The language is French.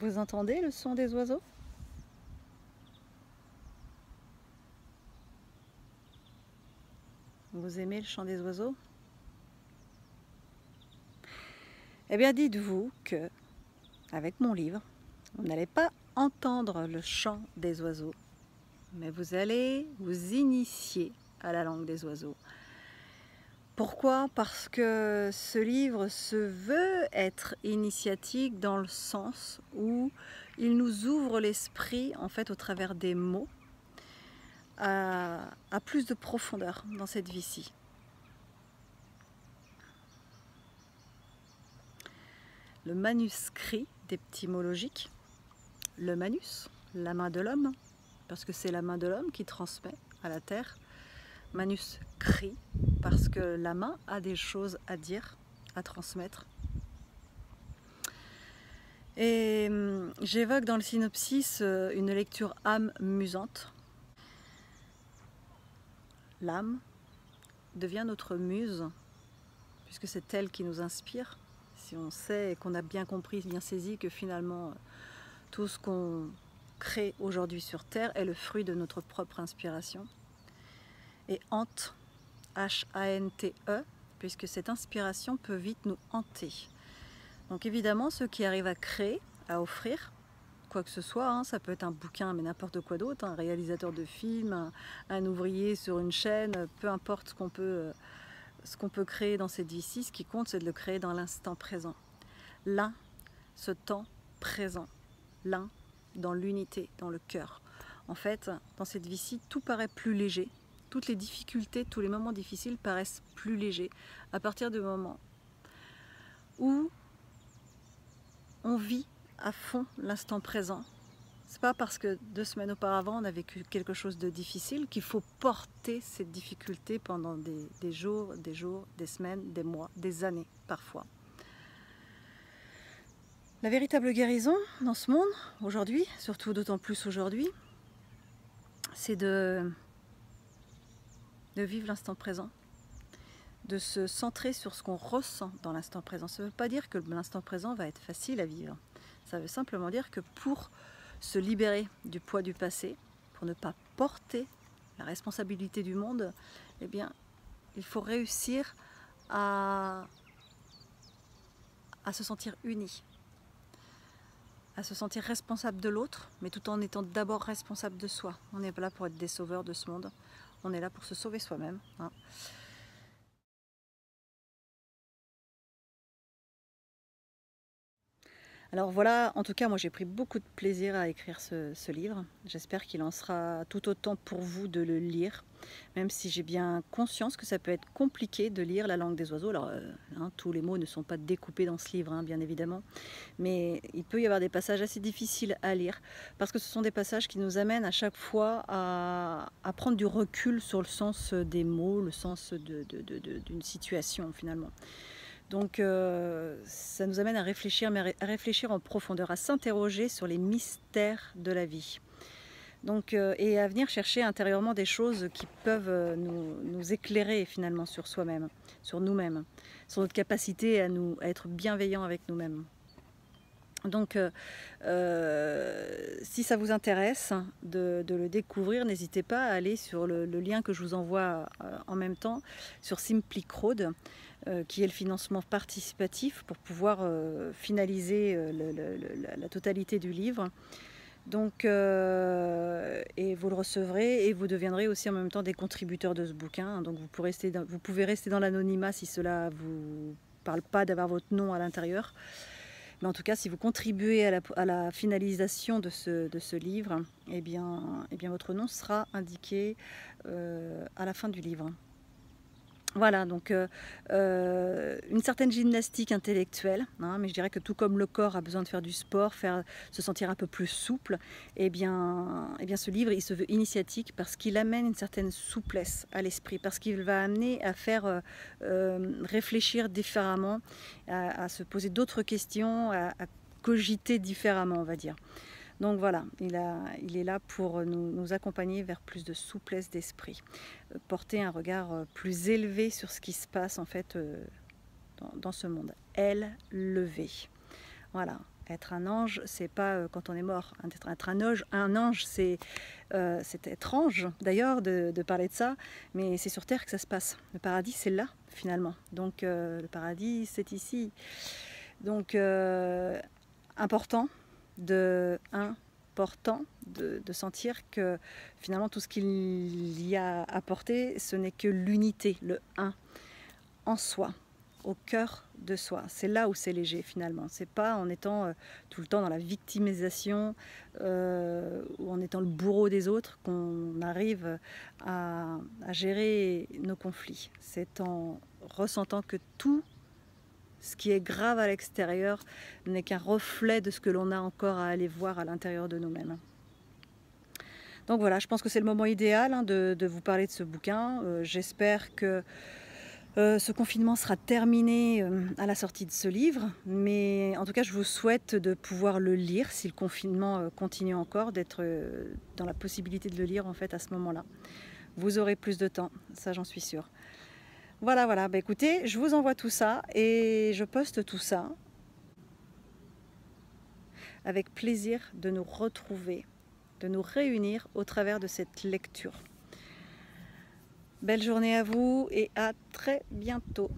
Vous entendez le son des oiseaux? Vous aimez le chant des oiseaux? Eh bien, dites-vous que, avec mon livre, vous n'allez pas entendre le chant des oiseaux, mais vous allez vous initier à la langue des oiseaux. Pourquoi? Parce que ce livre se veut être initiatique dans le sens où il nous ouvre l'esprit, en fait, au travers des mots, à plus de profondeur dans cette vie-ci. Le manuscrit d'étymologique, le manus, la main de l'homme, parce que c'est la main de l'homme qui transmet à la terre. Manuscrit, parce que la main a des choses à dire, à transmettre. Et j'évoque dans le synopsis une lecture amusante. L'âme devient notre muse, puisque c'est elle qui nous inspire. Si on sait et qu'on a bien compris, bien saisi que finalement tout ce qu'on crée aujourd'hui sur Terre est le fruit de notre propre inspiration. Et hante, H-A-N-T-E, puisque cette inspiration peut vite nous hanter. Donc évidemment, ceux qui arrivent à créer, à offrir, quoi que ce soit, hein, ça peut être un bouquin, mais n'importe quoi d'autre, un réalisateur de film, un ouvrier sur une chaîne, peu importe ce qu'on peut créer dans cette vie-ci, ce qui compte, c'est de le créer dans l'instant présent. Là, ce temps présent, l'un dans l'unité, dans le cœur. En fait, dans cette vie-ci, tout paraît plus léger. Toutes les difficultés, tous les moments difficiles paraissent plus légers à partir du moment où on vit à fond l'instant présent. C'est pas parce que 2 semaines auparavant on a vécu quelque chose de difficile qu'il faut porter cette difficulté pendant des jours, des semaines, des mois, des années parfois. La véritable guérison dans ce monde, aujourd'hui, surtout d'autant plus aujourd'hui, c'est de vivre l'instant présent, de se centrer sur ce qu'on ressent dans l'instant présent. Ça ne veut pas dire que l'instant présent va être facile à vivre. Ça veut simplement dire que pour se libérer du poids du passé, pour ne pas porter la responsabilité du monde, eh bien, il faut réussir à se sentir uni, à se sentir responsable de l'autre, mais tout en étant d'abord responsable de soi. On n'est pas là pour être des sauveurs de ce monde, on est là pour se sauver soi-même, hein. Alors voilà, en tout cas, moi j'ai pris beaucoup de plaisir à écrire ce livre. J'espère qu'il en sera tout autant pour vous de le lire, même si j'ai bien conscience que ça peut être compliqué de lire la langue des oiseaux. Alors, tous les mots ne sont pas découpés dans ce livre, hein, bien évidemment, mais il peut y avoir des passages assez difficiles à lire, parce que ce sont des passages qui nous amènent à chaque fois à prendre du recul sur le sens des mots, le sens d'une situation finalement. Donc ça nous amène à réfléchir, mais à réfléchir en profondeur, à s'interroger sur les mystères de la vie. Donc, et à venir chercher intérieurement des choses qui peuvent nous éclairer finalement sur soi-même, sur nous-mêmes, sur notre capacité à être bienveillants avec nous-mêmes. Donc si ça vous intéresse de le découvrir, n'hésitez pas à aller sur le lien que je vous envoie en même temps sur Simply Crowd, qui est le financement participatif pour pouvoir finaliser la totalité du livre. Donc, et vous le recevrez et vous deviendrez aussi en même temps des contributeurs de ce bouquin. Donc vous pouvez rester dans l'anonymat si cela vous parle pas d'avoir votre nom à l'intérieur. Mais en tout cas, si vous contribuez à la finalisation de ce livre, eh bien votre nom sera indiqué à la fin du livre. Voilà, donc une certaine gymnastique intellectuelle, hein, mais je dirais que tout comme le corps a besoin de faire du sport, se sentir un peu plus souple, eh bien ce livre, il se veut initiatique parce qu'il amène une certaine souplesse à l'esprit, parce qu'il va amener à faire réfléchir différemment, à se poser d'autres questions, à cogiter différemment, on va dire. Donc voilà, il est là pour nous accompagner vers plus de souplesse d'esprit, porter un regard plus élevé sur ce qui se passe en fait dans ce monde. Élevé. Voilà, Être un ange, c'est pas quand on est mort. Être un ange, c'est étrange d'ailleurs de parler de ça, mais c'est sur Terre que ça se passe. Le paradis, c'est là, finalement. Donc le paradis, c'est ici. Donc important de sentir que finalement tout ce qu'il y a apporté, ce n'est que l'unité, le un, en soi, au cœur de soi. C'est là où c'est léger finalement. C'est pas en étant tout le temps dans la victimisation ou en étant le bourreau des autres qu'on arrive à gérer nos conflits. C'est en ressentant que tout ce qui est grave à l'extérieur n'est qu'un reflet de ce que l'on a encore à aller voir à l'intérieur de nous-mêmes. Donc voilà, je pense que c'est le moment idéal de vous parler de ce bouquin. J'espère que ce confinement sera terminé à la sortie de ce livre, mais en tout cas je vous souhaite de pouvoir le lire si le confinement continue encore, d'être dans la possibilité de le lire en fait à ce moment-là. Vous aurez plus de temps, ça j'en suis sûre. Voilà, bah, écoutez, je vous envoie tout ça et je poste tout ça avec plaisir de nous retrouver, de nous réunir au travers de cette lecture. Belle journée à vous et à très bientôt.